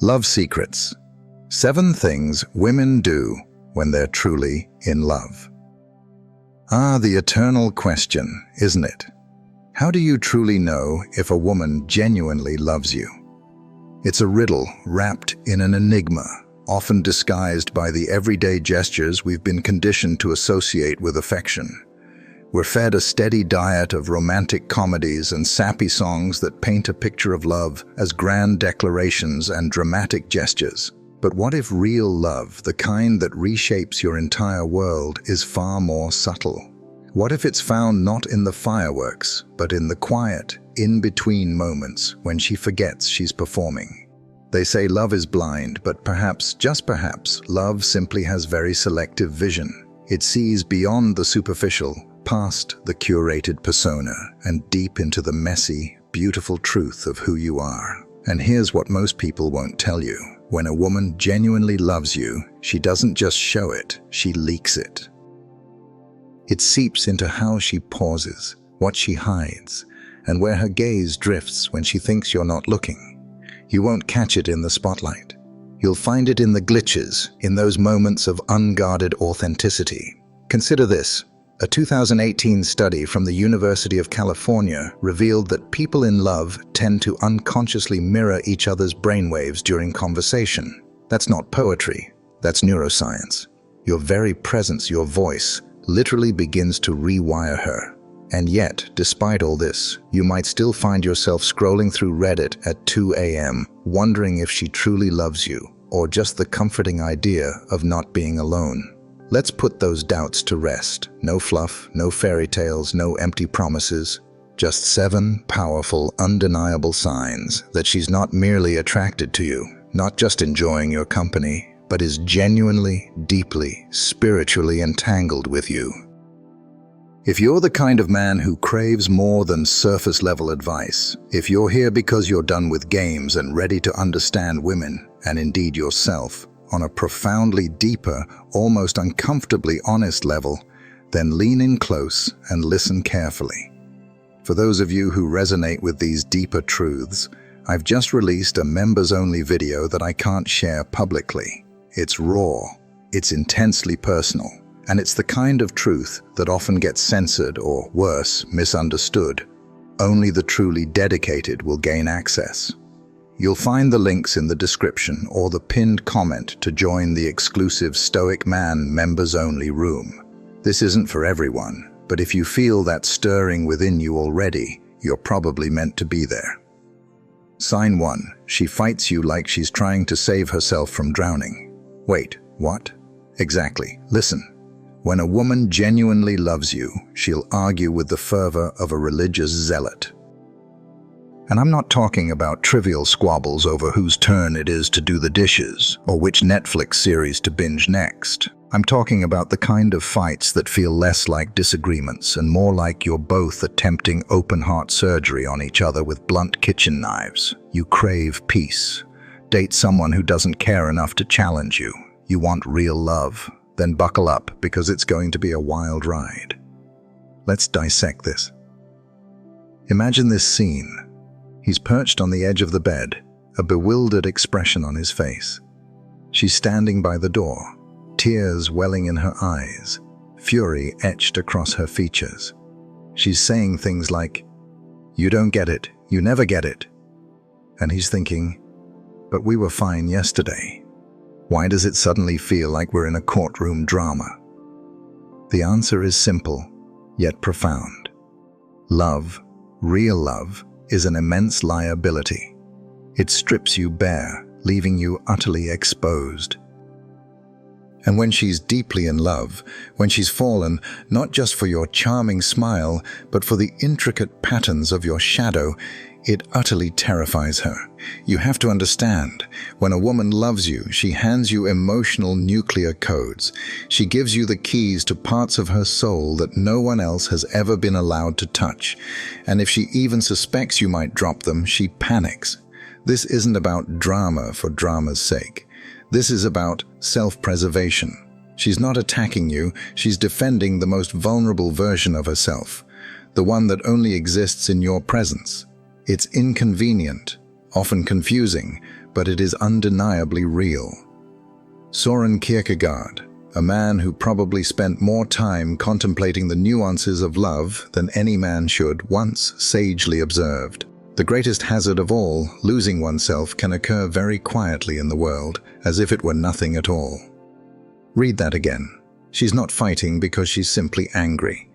Love secrets. 7 things women do when they're truly in love. The eternal question, isn't it? How do you truly know if a woman genuinely loves you? It's a riddle wrapped in an enigma, often disguised by the everyday gestures we've been conditioned to associate with affection. We're fed a steady diet of romantic comedies and sappy songs that paint a picture of love as grand declarations and dramatic gestures. But what if real love, the kind that reshapes your entire world, is far more subtle? What if it's found not in the fireworks, but in the quiet, in-between moments when she forgets she's performing? They say love is blind, but perhaps, just perhaps, love simply has very selective vision. It sees beyond the superficial, past the curated persona, and deep into the messy, beautiful truth of who you are. And here's what most people won't tell you. When a woman genuinely loves you, she doesn't just show it, she leaks it. It seeps into how she pauses, what she hides, and where her gaze drifts when she thinks you're not looking. You won't catch it in the spotlight. You'll find it in the glitches, in those moments of unguarded authenticity. Consider this. A 2018 study from the University of California revealed that people in love tend to unconsciously mirror each other's brainwaves during conversation. That's not poetry, that's neuroscience. Your very presence, your voice, literally begins to rewire her. And yet, despite all this, you might still find yourself scrolling through Reddit at 2 a.m., wondering if she truly loves you, or just the comforting idea of not being alone. Let's put those doubts to rest. No fluff, no fairy tales, no empty promises. Just 7 powerful, undeniable signs that she's not merely attracted to you, not just enjoying your company, but is genuinely, deeply, spiritually entangled with you. If you're the kind of man who craves more than surface-level advice, if you're here because you're done with games and ready to understand women, and indeed yourself, on a profoundly deeper, almost uncomfortably honest level, then lean in close and listen carefully. For those of you who resonate with these deeper truths, I've just released a members-only video that I can't share publicly. It's raw, it's intensely personal, and it's the kind of truth that often gets censored or, worse, misunderstood. Only the truly dedicated will gain access. You'll find the links in the description or the pinned comment to join the exclusive Stoic Man members-only room. This isn't for everyone, but if you feel that stirring within you already, you're probably meant to be there. Sign 1. She fights you like she's trying to save herself from drowning. Wait, what? Exactly. Listen. When a woman genuinely loves you, she'll argue with the fervor of a religious zealot. And I'm not talking about trivial squabbles over whose turn it is to do the dishes or which Netflix series to binge next. I'm talking about the kind of fights that feel less like disagreements and more like you're both attempting open-heart surgery on each other with blunt kitchen knives. You crave peace. Date someone who doesn't care enough to challenge you. You want real love. Then buckle up because it's going to be a wild ride. Let's dissect this. Imagine this scene. He's perched on the edge of the bed, a bewildered expression on his face. She's standing by the door, tears welling in her eyes, fury etched across her features. She's saying things like, "You don't get it, you never get it." And he's thinking, "But we were fine yesterday. Why does it suddenly feel like we're in a courtroom drama?" The answer is simple, yet profound. Love, real love, is an immense liability. It strips you bare, leaving you utterly exposed. And when she's deeply in love, when she's fallen, not just for your charming smile, but for the intricate patterns of your shadow, it utterly terrifies her. You have to understand, when a woman loves you, she hands you emotional nuclear codes. She gives you the keys to parts of her soul that no one else has ever been allowed to touch. And if she even suspects you might drop them, she panics. This isn't about drama for drama's sake. This is about self-preservation. She's not attacking you, she's defending the most vulnerable version of herself, the one that only exists in your presence. It's inconvenient, often confusing, but it is undeniably real. Søren Kierkegaard, a man who probably spent more time contemplating the nuances of love than any man should, once sagely observed, "The greatest hazard of all, losing oneself, can occur very quietly in the world, as if it were nothing at all." Read that again. She's not fighting because she's simply angry.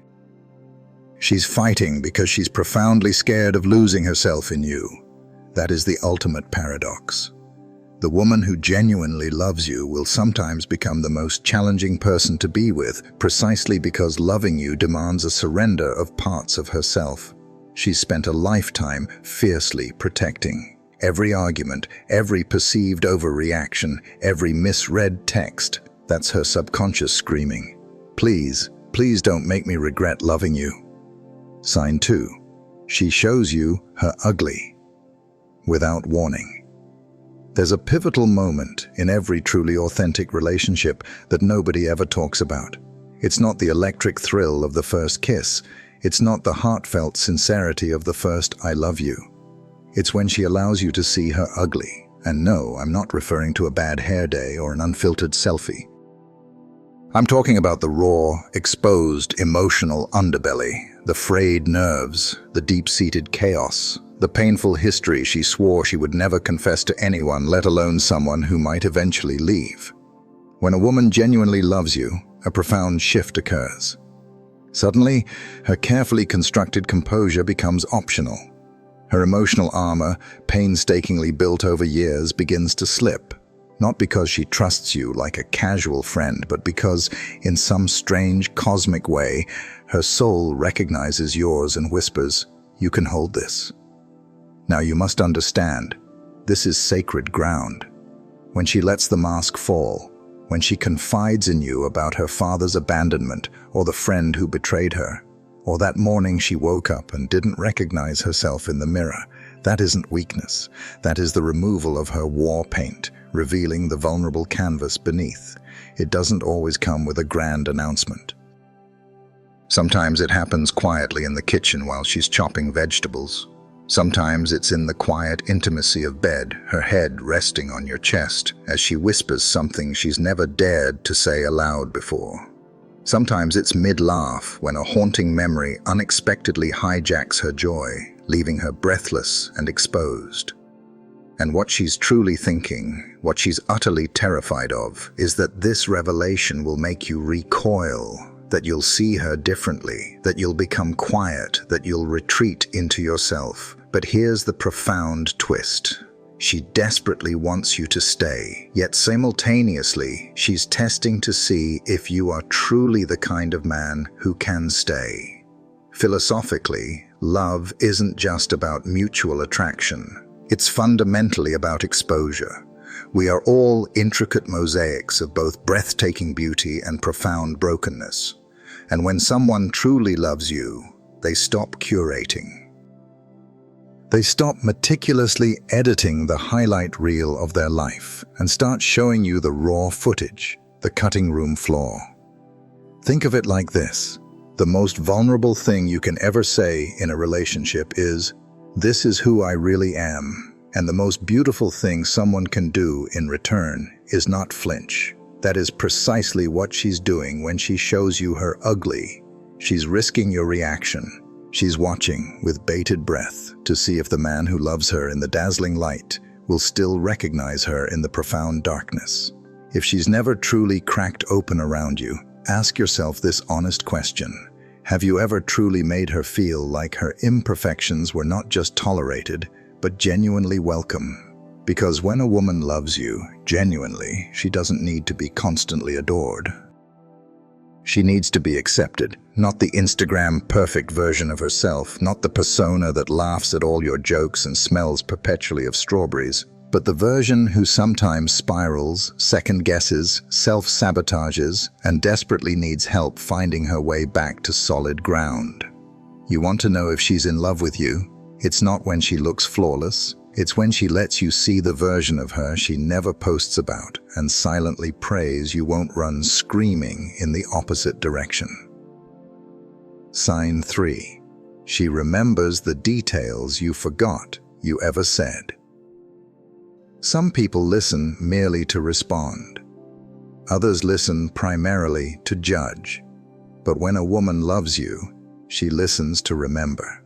She's fighting because she's profoundly scared of losing herself in you. That is the ultimate paradox. The woman who genuinely loves you will sometimes become the most challenging person to be with, precisely because loving you demands a surrender of parts of herself. She's spent a lifetime fiercely protecting. Every argument, every perceived overreaction, every misread text, that's her subconscious screaming, "Please, please don't make me regret loving you." Sign 2. She shows you her ugly without warning. There's a pivotal moment in every truly authentic relationship that nobody ever talks about. It's not the electric thrill of the first kiss. It's not the heartfelt sincerity of the first "I love you." It's when she allows you to see her ugly. And no, I'm not referring to a bad hair day or an unfiltered selfie. I'm talking about the raw, exposed, emotional underbelly, the frayed nerves, the deep-seated chaos, the painful history she swore she would never confess to anyone, let alone someone who might eventually leave. When a woman genuinely loves you, a profound shift occurs. Suddenly, her carefully constructed composure becomes optional. Her emotional armor, painstakingly built over years, begins to slip. Not because she trusts you like a casual friend, but because, in some strange cosmic way, her soul recognizes yours and whispers, "You can hold this." Now you must understand, this is sacred ground. When she lets the mask fall, when she confides in you about her father's abandonment or the friend who betrayed her, or that morning she woke up and didn't recognize herself in the mirror, that isn't weakness. That is the removal of her war paint, revealing the vulnerable canvas beneath. It doesn't always come with a grand announcement. Sometimes it happens quietly in the kitchen while she's chopping vegetables. Sometimes it's in the quiet intimacy of bed, her head resting on your chest, as she whispers something she's never dared to say aloud before. Sometimes it's mid-laugh, when a haunting memory unexpectedly hijacks her joy, leaving her breathless and exposed. And what she's truly thinking, what she's utterly terrified of, is that this revelation will make you recoil, that you'll see her differently, that you'll become quiet, that you'll retreat into yourself. But here's the profound twist. She desperately wants you to stay, yet simultaneously, she's testing to see if you are truly the kind of man who can stay. Philosophically, love isn't just about mutual attraction. It's fundamentally about exposure. We are all intricate mosaics of both breathtaking beauty and profound brokenness. And when someone truly loves you, they stop curating. They stop meticulously editing the highlight reel of their life and start showing you the raw footage, the cutting room floor. Think of it like this. The most vulnerable thing you can ever say in a relationship is, "This is who I really am." And the most beautiful thing someone can do in return is not flinch. That is precisely what she's doing when she shows you her ugly. She's risking your reaction. She's watching with bated breath to see if the man who loves her in the dazzling light will still recognize her in the profound darkness. If she's never truly cracked open around you, ask yourself this honest question. Have you ever truly made her feel like her imperfections were not just tolerated, but genuinely welcome? Because when a woman loves you genuinely, she doesn't need to be constantly adored. She needs to be accepted, not the Instagram perfect version of herself, not the persona that laughs at all your jokes and smells perpetually of strawberries, but the version who sometimes spirals, second guesses, self-sabotages, and desperately needs help finding her way back to solid ground. You want to know if she's in love with you? It's not when she looks flawless. It's when she lets you see the version of her she never posts about and silently prays you won't run screaming in the opposite direction. Sign 3. She remembers the details you forgot you ever said. Some people listen merely to respond. Others listen primarily to judge. But when a woman loves you, she listens to remember.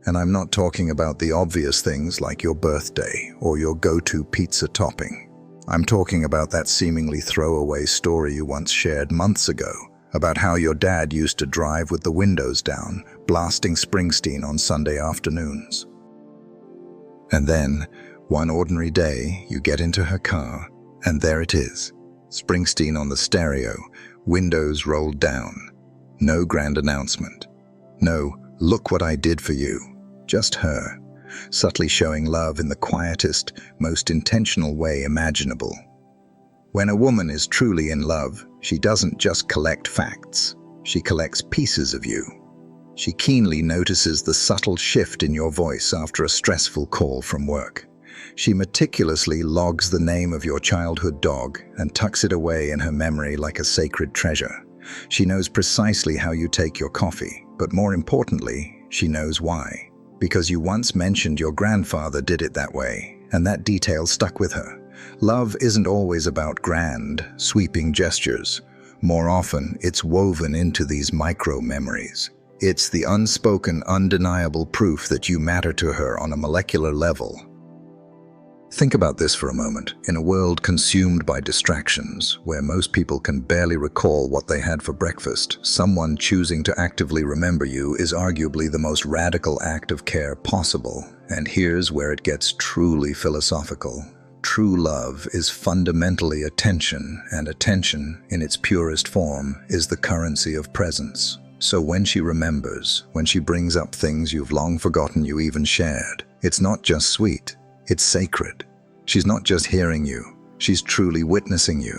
And I'm not talking about the obvious things like your birthday or your go-to pizza topping. I'm talking about that seemingly throwaway story you once shared months ago about how your dad used to drive with the windows down, blasting Springsteen on Sunday afternoons. And then, one ordinary day, you get into her car, and there it is, Springsteen on the stereo, windows rolled down. No grand announcement. No, look what I did for you. Just her, subtly showing love in the quietest, most intentional way imaginable. When a woman is truly in love, she doesn't just collect facts. She collects pieces of you. She keenly notices the subtle shift in your voice after a stressful call from work. She meticulously logs the name of your childhood dog and tucks it away in her memory like a sacred treasure. She knows precisely how you take your coffee, but more importantly, she knows why. Because you once mentioned your grandfather did it that way, and that detail stuck with her. Love isn't always about grand, sweeping gestures. More often, it's woven into these micro-memories. It's the unspoken, undeniable proof that you matter to her on a molecular level. Think about this for a moment. In a world consumed by distractions, where most people can barely recall what they had for breakfast, someone choosing to actively remember you is arguably the most radical act of care possible. And here's where it gets truly philosophical. True love is fundamentally attention, and attention, in its purest form, is the currency of presence. So when she remembers, when she brings up things you've long forgotten you even shared, it's not just sweet. It's sacred. She's not just hearing you, she's truly witnessing you.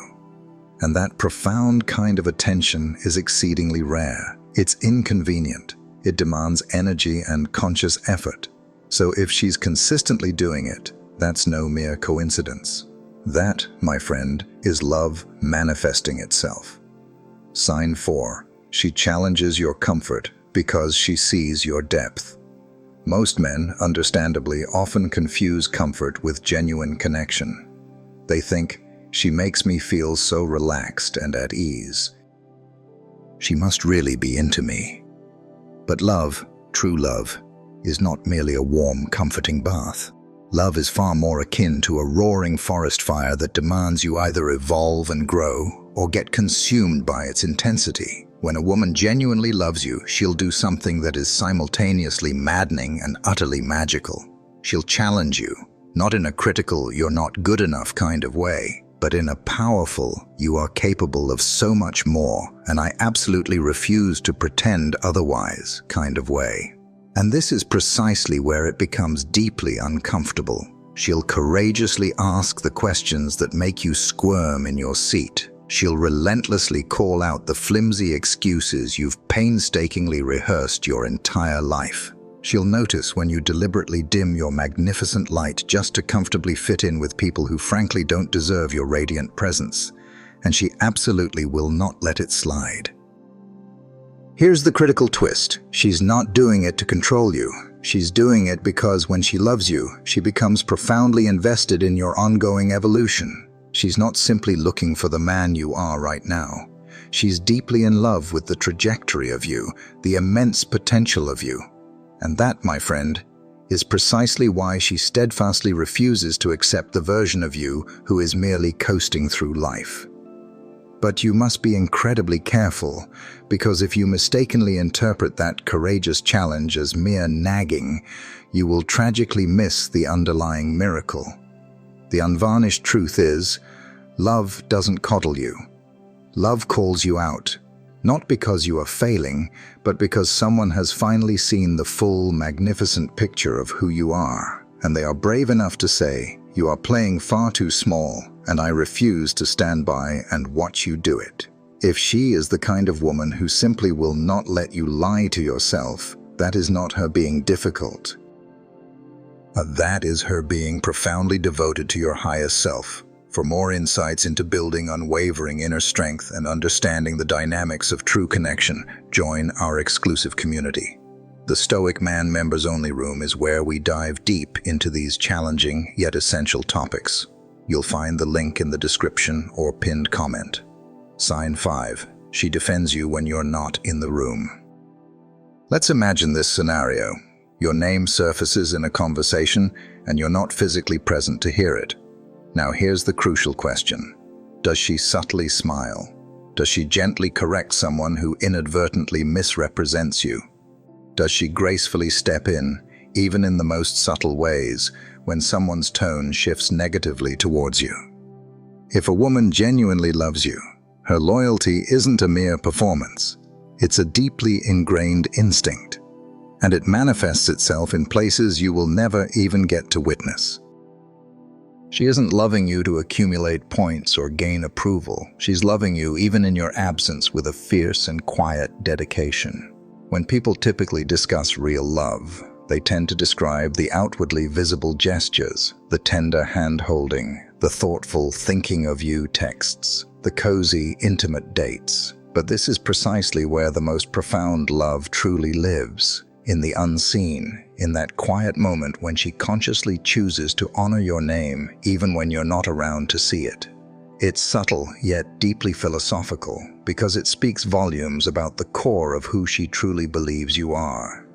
And that profound kind of attention is exceedingly rare. It's inconvenient. It demands energy and conscious effort. So if she's consistently doing it, that's no mere coincidence. That, my friend, is love manifesting itself. Sign 4. She challenges your comfort because she sees your depth. Most men, understandably, often confuse comfort with genuine connection. They think, she makes me feel so relaxed and at ease. She must really be into me. But love, true love, is not merely a warm, comforting bath. Love is far more akin to a roaring forest fire that demands you either evolve and grow or get consumed by its intensity. When a woman genuinely loves you, she'll do something that is simultaneously maddening and utterly magical. She'll challenge you, not in a critical, you're not good enough kind of way, but in a powerful, you are capable of so much more, and I absolutely refuse to pretend otherwise kind of way. And this is precisely where it becomes deeply uncomfortable. She'll courageously ask the questions that make you squirm in your seat. She'll relentlessly call out the flimsy excuses you've painstakingly rehearsed your entire life. She'll notice when you deliberately dim your magnificent light just to comfortably fit in with people who frankly don't deserve your radiant presence. And she absolutely will not let it slide. Here's the critical twist. She's not doing it to control you. She's doing it because when she loves you, she becomes profoundly invested in your ongoing evolution. She's not simply looking for the man you are right now. She's deeply in love with the trajectory of you, the immense potential of you. And that, my friend, is precisely why she steadfastly refuses to accept the version of you who is merely coasting through life. But you must be incredibly careful, because if you mistakenly interpret that courageous challenge as mere nagging, you will tragically miss the underlying miracle. The unvarnished truth is, love doesn't coddle you. Love calls you out, not because you are failing, but because someone has finally seen the full, magnificent picture of who you are, and they are brave enough to say, you are playing far too small, and I refuse to stand by and watch you do it. If she is the kind of woman who simply will not let you lie to yourself, that is not her being difficult. That is her being profoundly devoted to your highest self. For more insights into building unwavering inner strength and understanding the dynamics of true connection, join our exclusive community. The Stoic Man Members Only room is where we dive deep into these challenging yet essential topics. You'll find the link in the description or pinned comment. Sign 5. She defends you when you're not in the room. Let's imagine this scenario. Your name surfaces in a conversation and you're not physically present to hear it. Now here's the crucial question. Does she subtly smile? Does she gently correct someone who inadvertently misrepresents you? Does she gracefully step in, even in the most subtle ways, when someone's tone shifts negatively towards you? If a woman genuinely loves you, her loyalty isn't a mere performance. It's a deeply ingrained instinct, and it manifests itself in places you will never even get to witness. She isn't loving you to accumulate points or gain approval. She's loving you even in your absence with a fierce and quiet dedication. When people typically discuss real love, they tend to describe the outwardly visible gestures, the tender hand-holding, the thoughtful thinking of you texts, the cozy, intimate dates. But this is precisely where the most profound love truly lives, in the unseen, in that quiet moment when she consciously chooses to honor your name even when you're not around to see it. It's subtle yet deeply philosophical because it speaks volumes about the core of who she truly believes you are.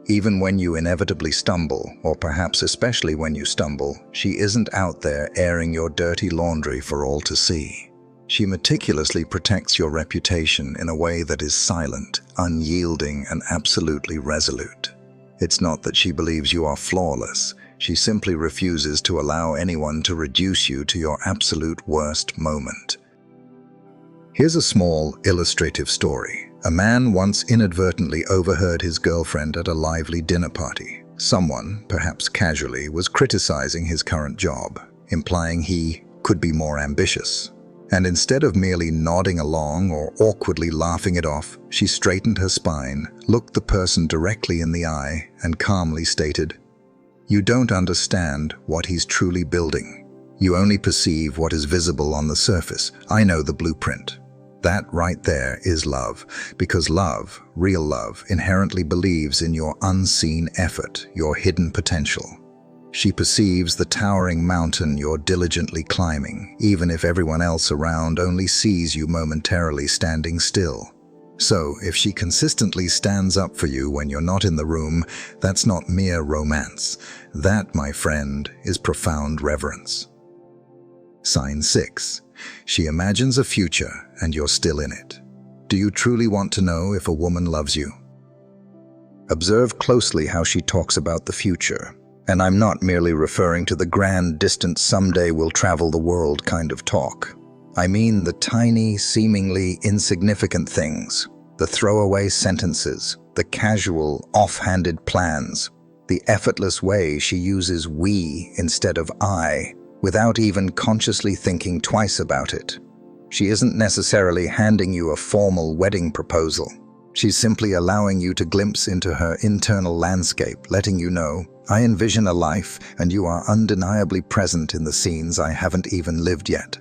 Even when you inevitably stumble, or perhaps especially when you stumble, she isn't out there airing your dirty laundry for all to see. She meticulously protects your reputation in a way that is silent, unyielding, and absolutely resolute. It's not that she believes you are flawless. She simply refuses to allow anyone to reduce you to your absolute worst moment. Here's a small, illustrative story. A man once inadvertently overheard his girlfriend at a lively dinner party. Someone, perhaps casually, was criticizing his current job, implying he could be more ambitious. And instead of merely nodding along or awkwardly laughing it off, she straightened her spine, looked the person directly in the eye, and calmly stated, "You don't understand what he's truly building. You only perceive what is visible on the surface. I know the blueprint." That right there is love, because love, real love, inherently believes in your unseen effort, your hidden potential. She perceives the towering mountain you're diligently climbing, even if everyone else around only sees you momentarily standing still. So, if she consistently stands up for you when you're not in the room, that's not mere romance. That, my friend, is profound reverence. Sign 6. She imagines a future and you're still in it. Do you truly want to know if a woman loves you? Observe closely how she talks about the future. And I'm not merely referring to the grand, distant, someday we'll travel the world kind of talk. I mean the tiny, seemingly insignificant things, the throwaway sentences, the casual, off-handed plans, the effortless way she uses we instead of I, without even consciously thinking twice about it. She isn't necessarily handing you a formal wedding proposal. She's simply allowing you to glimpse into her internal landscape, letting you know, I envision a life, and you are undeniably present in the scenes I haven't even lived yet.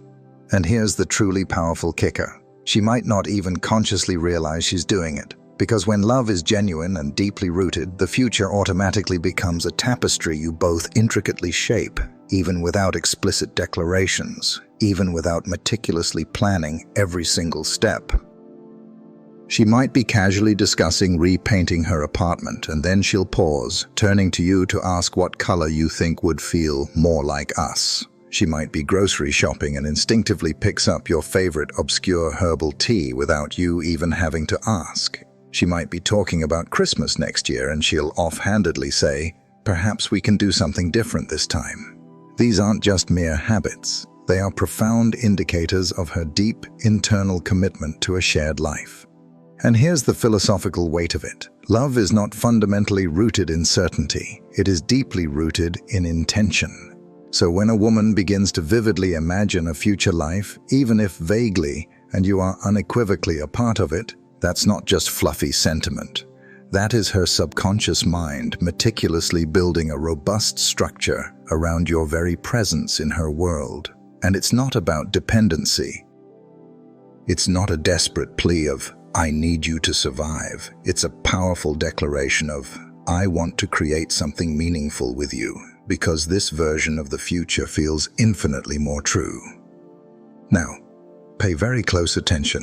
And here's the truly powerful kicker. She might not even consciously realize she's doing it, because when love is genuine and deeply rooted, the future automatically becomes a tapestry you both intricately shape, even without explicit declarations, even without meticulously planning every single step. She might be casually discussing repainting her apartment, and then she'll pause, turning to you to ask what color you think would feel more like us. She might be grocery shopping and instinctively picks up your favorite obscure herbal tea without you even having to ask. She might be talking about Christmas next year and she'll offhandedly say, "Perhaps we can do something different this time." These aren't just mere habits. They are profound indicators of her deep internal commitment to a shared life. And here's the philosophical weight of it. Love is not fundamentally rooted in certainty. It is deeply rooted in intention. So when a woman begins to vividly imagine a future life, even if vaguely, and you are unequivocally a part of it, that's not just fluffy sentiment. That is her subconscious mind meticulously building a robust structure around your very presence in her world. And it's not about dependency. It's not a desperate plea of, "I need you to survive." It's a powerful declaration of, "I want to create something meaningful with you, because this version of the future feels infinitely more true." Now, pay very close attention.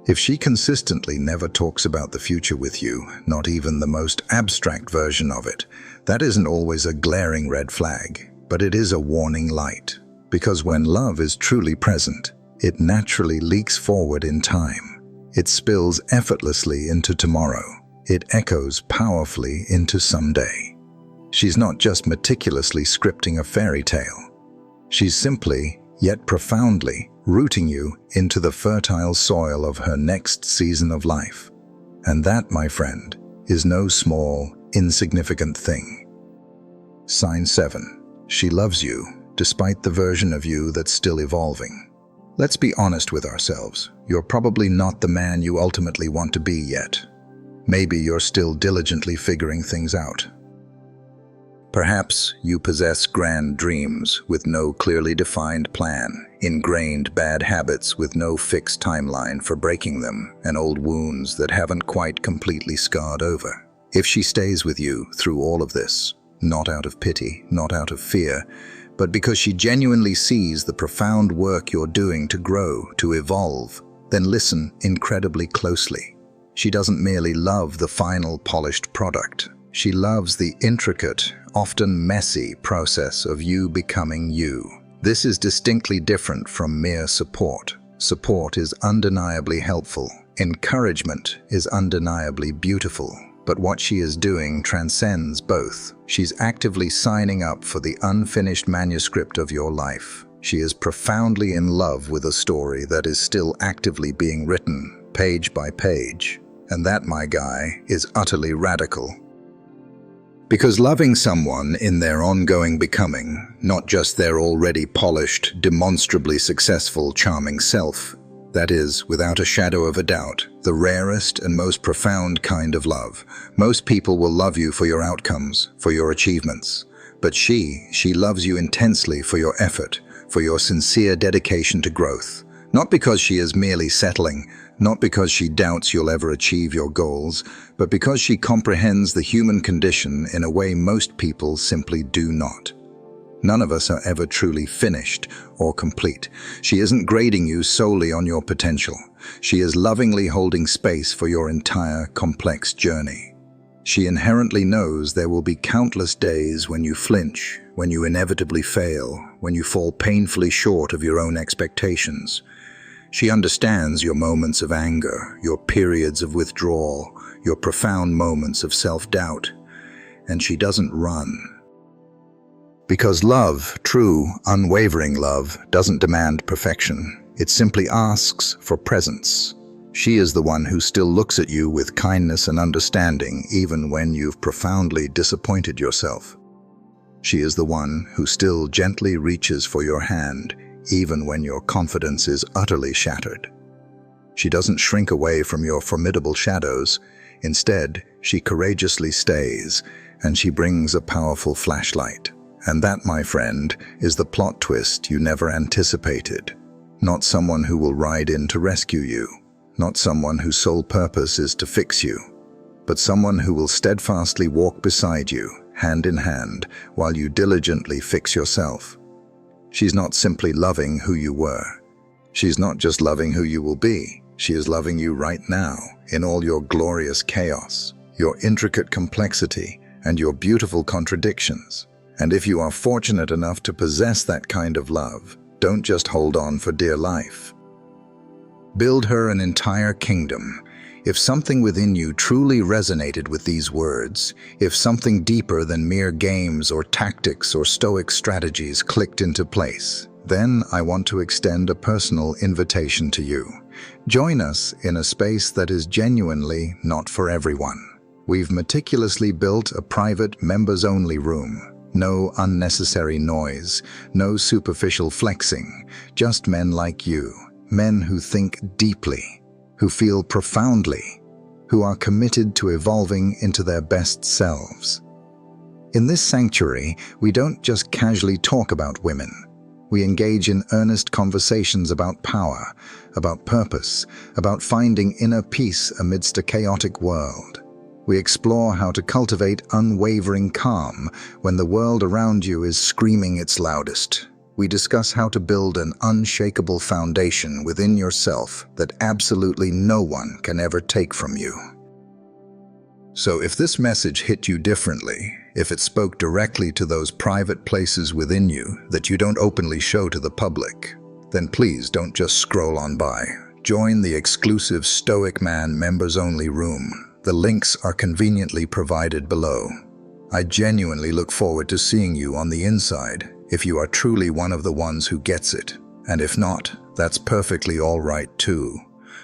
If she consistently never talks about the future with you, not even the most abstract version of it, that isn't always a glaring red flag, but it is a warning light. Because when love is truly present, it naturally leaks forward in time. It spills effortlessly into tomorrow. It echoes powerfully into someday. She's not just meticulously scripting a fairy tale. She's simply, yet profoundly, rooting you into the fertile soil of her next season of life. And that, my friend, is no small, insignificant thing. Sign 7. She loves you, despite the version of you that's still evolving. Let's be honest with ourselves. You're probably not the man you ultimately want to be yet. Maybe you're still diligently figuring things out. Perhaps you possess grand dreams with no clearly defined plan, ingrained bad habits with no fixed timeline for breaking them, and old wounds that haven't quite completely scarred over. If she stays with you through all of this, not out of pity, not out of fear, but because she genuinely sees the profound work you're doing to grow, to evolve, then listen incredibly closely. She doesn't merely love the final polished product. She loves the intricate, often messy process of you becoming you. This is distinctly different from mere support. Support is undeniably helpful. Encouragement is undeniably beautiful. But what she is doing transcends both. She's actively signing up for the unfinished manuscript of your life. She is profoundly in love with a story that is still actively being written, page by page. And that, my guy, is utterly radical. Because loving someone in their ongoing becoming, not just their already polished, demonstrably successful, charming self, that is, without a shadow of a doubt, the rarest and most profound kind of love. Most people will love you for your outcomes, for your achievements. But she loves you intensely for your effort, for your sincere dedication to growth. Not because she is merely settling, not because she doubts you'll ever achieve your goals, but because she comprehends the human condition in a way most people simply do not. None of us are ever truly finished or complete. She isn't grading you solely on your potential. She is lovingly holding space for your entire complex journey. She inherently knows there will be countless days when you flinch, when you inevitably fail, when you fall painfully short of your own expectations. She understands your moments of anger, your periods of withdrawal, your profound moments of self-doubt, and she doesn't run. Because love, true, unwavering love, doesn't demand perfection. It simply asks for presence. She is the one who still looks at you with kindness and understanding even when you've profoundly disappointed yourself. She is the one who still gently reaches for your hand even when your confidence is utterly shattered. She doesn't shrink away from your formidable shadows. Instead, she courageously stays, and she brings a powerful flashlight. And that, my friend, is the plot twist you never anticipated. Not someone who will ride in to rescue you, not someone whose sole purpose is to fix you, but someone who will steadfastly walk beside you, hand in hand, while you diligently fix yourself. She's not simply loving who you were. She's not just loving who you will be. She is loving you right now, in all your glorious chaos, your intricate complexity, and your beautiful contradictions. And if you are fortunate enough to possess that kind of love, don't just hold on for dear life. Build her an entire kingdom. If something within you truly resonated with these words, if something deeper than mere games or tactics or Stoic strategies clicked into place, then I want to extend a personal invitation to you. Join us in a space that is genuinely not for everyone. We've meticulously built a private, members-only room. No unnecessary noise, no superficial flexing, just men like you, men who think deeply, who feel profoundly, who are committed to evolving into their best selves. In this sanctuary, we don't just casually talk about women. We engage in earnest conversations about power, about purpose, about finding inner peace amidst a chaotic world. We explore how to cultivate unwavering calm when the world around you is screaming its loudest. We discuss how to build an unshakable foundation within yourself that absolutely no one can ever take from you. So if this message hit you differently, if it spoke directly to those private places within you that you don't openly show to the public, then please don't just scroll on by. Join the exclusive Stoic Man members-only room. The links are conveniently provided below. I genuinely look forward to seeing you on the inside if you are truly one of the ones who gets it. And if not, that's perfectly all right too.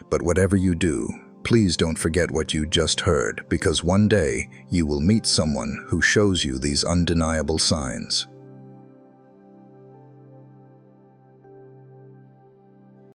But whatever you do, please don't forget what you just heard, because one day you will meet someone who shows you these undeniable signs.